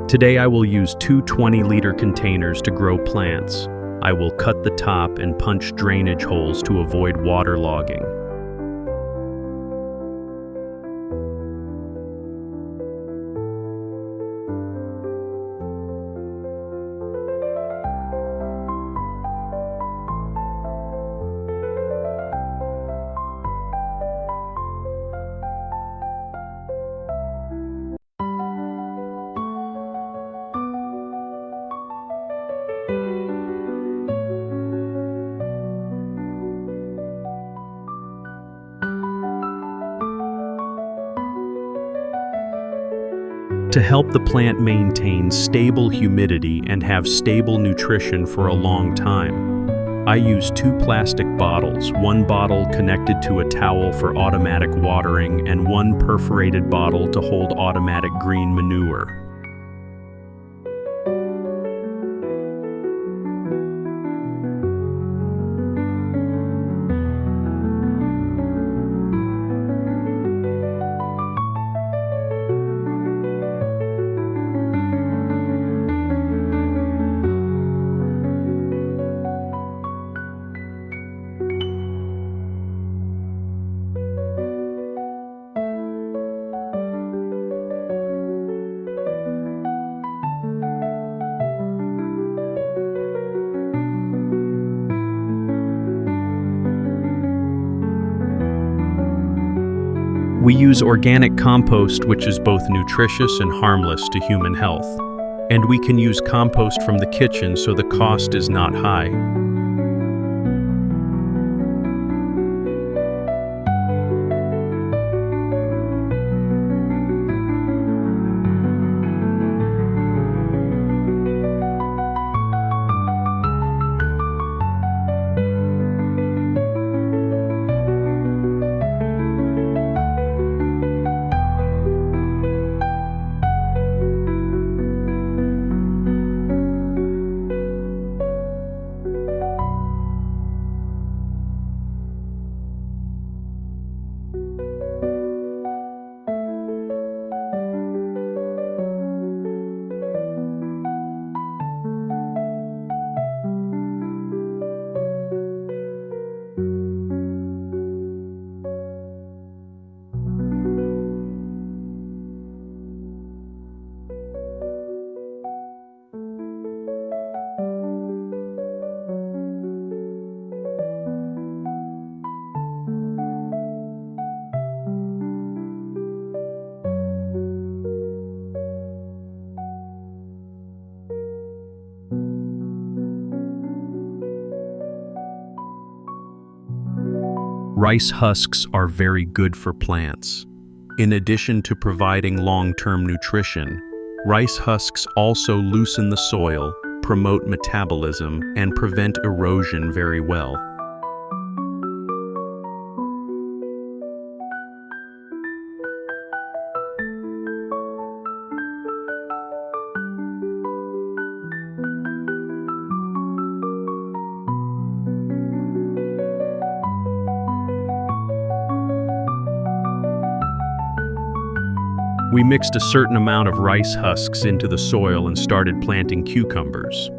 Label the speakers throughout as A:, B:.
A: Today I will use two 20-liter containers to grow plants. I will cut the top and punch drainage holes to avoid waterlogging. To help the plant maintain stable humidity and have stable nutrition for a long time, I use two plastic bottles, one bottle connected to a towel for automatic watering and one perforated bottle to hold automatic green manure. We use organic compost, which is both nutritious and harmless to human health. And we can use compost from the kitchen so the cost is not high. Rice husks are very good for plants. In addition to providing long-term nutrition, rice husks also loosen the soil, promote metabolism, and prevent erosion very well. We mixed a certain amount of rice husks into the soil and started planting cucumbers.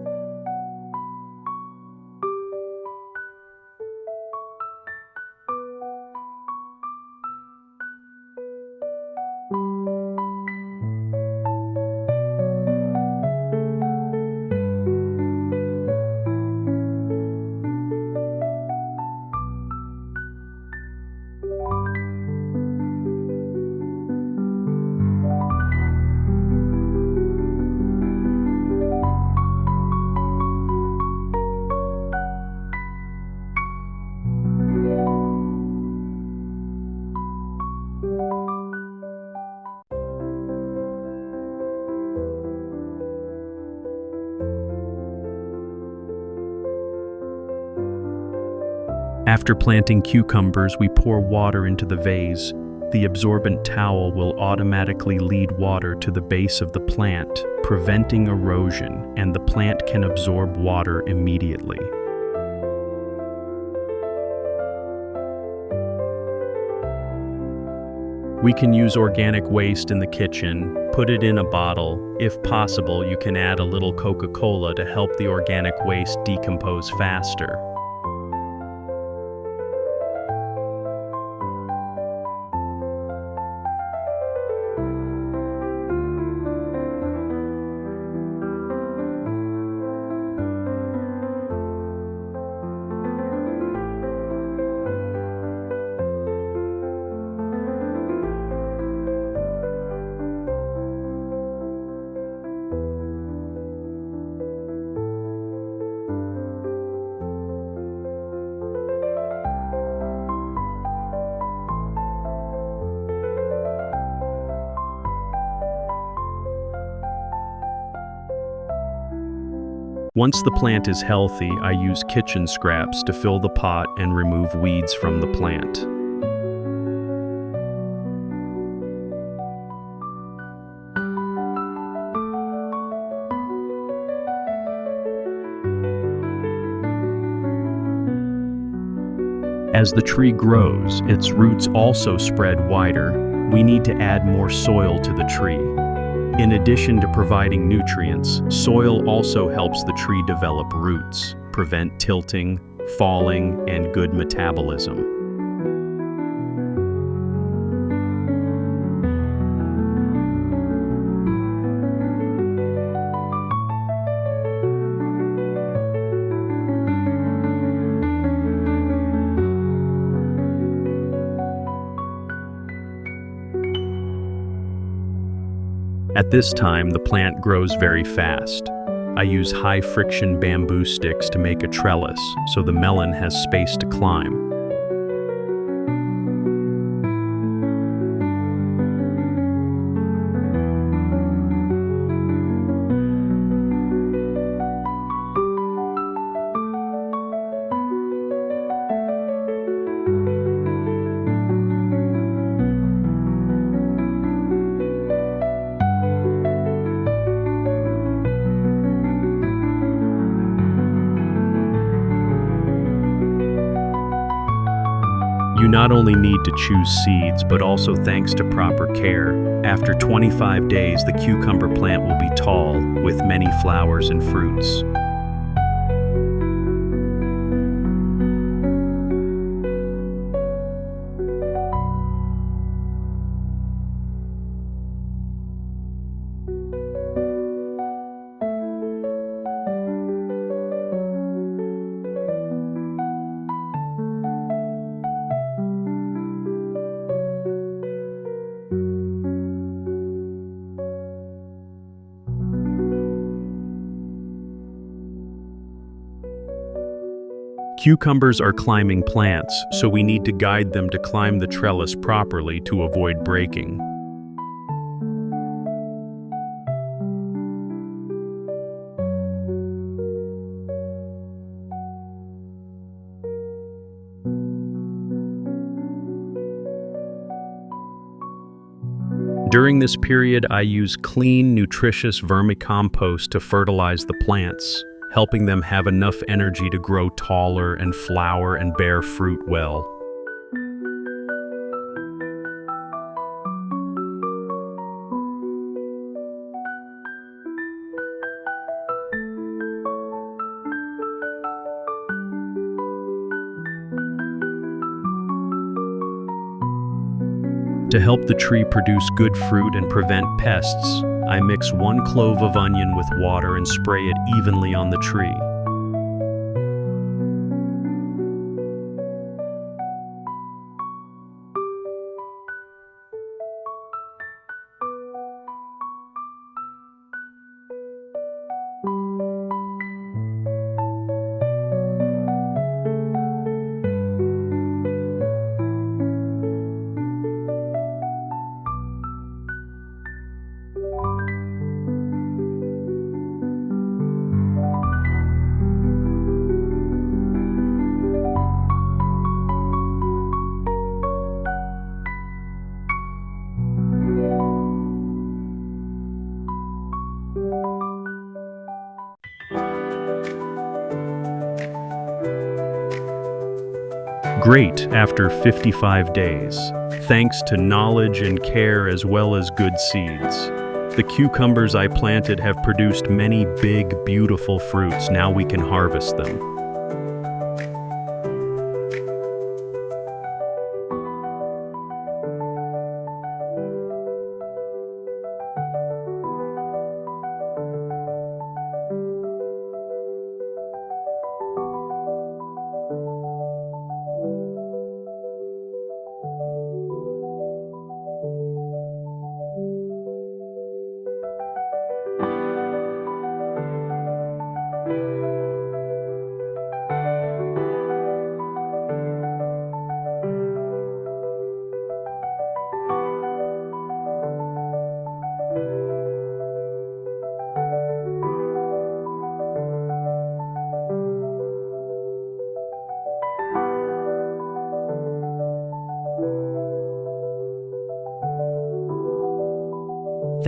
A: After planting cucumbers, we pour water into the vase. The absorbent towel will automatically lead water to the base of the plant, preventing erosion, and the plant can absorb water immediately. We can use organic waste in the kitchen, put it in a bottle. If possible, you can add a little Coca-Cola to help the organic waste decompose faster. Once the plant is healthy, I use kitchen scraps to fill the pot and remove weeds from the plant. As the tree grows, its roots also spread wider. We need to add more soil to the tree. In addition to providing nutrients, soil also helps the tree develop roots, prevent tilting, falling, and good metabolism. At this time, the plant grows very fast. I use high-friction bamboo sticks to make a trellis so the melon has space to climb. You not only need to choose seeds, but also thanks to proper care, after 25 days the cucumber plant will be tall, with many flowers and fruits. Cucumbers are climbing plants, so we need to guide them to climb the trellis properly to avoid breaking. During this period, I use clean, nutritious vermicompost to fertilize the plants, helping them have enough energy to grow taller and flower and bear fruit well. To help the tree produce good fruit and prevent pests, I mix 1 clove of onion with water and spray it evenly on the tree. great after 55 days, thanks to knowledge and care as well as good seeds. The cucumbers I planted have produced many big, beautiful fruits. Now we can harvest them.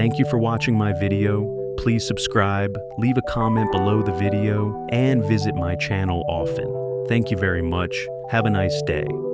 A: Thank you for watching my video. Please subscribe, leave a comment below the video, and visit my channel often. Thank you very much. Have a nice day.